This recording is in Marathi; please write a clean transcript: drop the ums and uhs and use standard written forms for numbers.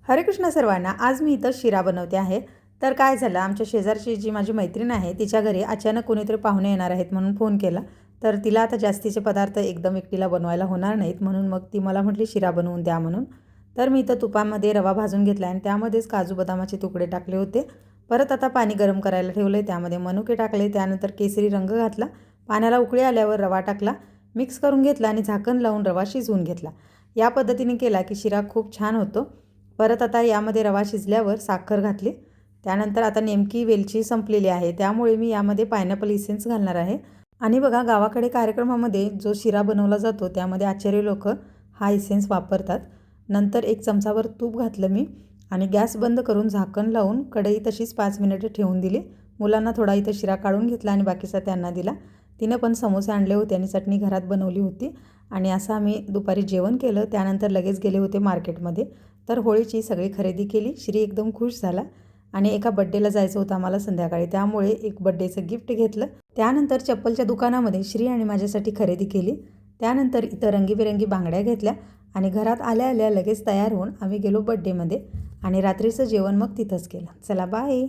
हरे कृष्ण सर्वांना. आज मी इथं शिरा बनवते आहे. तर काय झालं, आमच्या शेजारची जी माझी मैत्रीण आहे तिच्या घरी अचानक कोणीतरी पाहुणे येणार आहेत म्हणून फोन केला. तर तिला आता जास्तीचे पदार्थ एकदम एकटीला बनवायला होणार नाहीत, म्हणून मग ती मला म्हटली शिरा बनवून द्या म्हणून. तर मी इथं तुपामध्ये रवा भाजून घेतला आणि त्यामध्येच काजू बदामाचे तुकडे टाकले होते. परत आता पाणी गरम करायला ठेवले, त्यामध्ये मनुके टाकले, त्यानंतर केसरी रंग घातला, पाण्याला उकळी आल्यावर रवा टाकला, मिक्स करून घेतला आणि झाकण लावून रवा शिजवून घेतला. या पद्धतीने केला की शिरा खूप छान होतो. परत आता यामध्ये रवा शिजल्यावर साखर घातली. त्यानंतर आता नेमकी वेलची संपलेली आहे, त्यामुळे मी यामध्ये पायनॅपल इसेन्स घालणार आहे. आणि बघा, गावाकडे कार्यक्रमामध्ये जो शिरा बनवला जातो त्यामध्ये आचार्य लोक हा इसेन्स वापरतात. नंतर 1 चमचाभर तूप घातलं मी आणि गॅस बंद करून झाकण लावून कढई तशीच 5 मिनिटे ठेवून दिली. मुलांना थोडा इथं शिरा काढून घेतला आणि बाकीचा त्यांना दिला. तिनं पण समोसे आणले होते आणि चटणी घरात बनवली होती आणि असं आम्ही दुपारी जेवण केलं. त्यानंतर लगेच गेले होते मार्केटमध्ये. तर होळीची सगळी खरेदी केली. श्री एकदम खुश झाला आणि एका बड्डेला जायचं होतं आम्हाला संध्याकाळी, त्यामुळे एक बड्डेचं गिफ्ट घेतलं. त्यानंतर चप्पलच्या दुकानामध्ये श्री आणि माझ्यासाठी खरेदी केली. त्यानंतर इथं रंगीबेरंगी बांगड्या घेतल्या आणि घरात आल्या आल्या लगेच तयार होऊन आम्ही गेलो बड्डेमध्ये आणि रात्रीचं जेवण मग तिथंच केलं. चला बाय.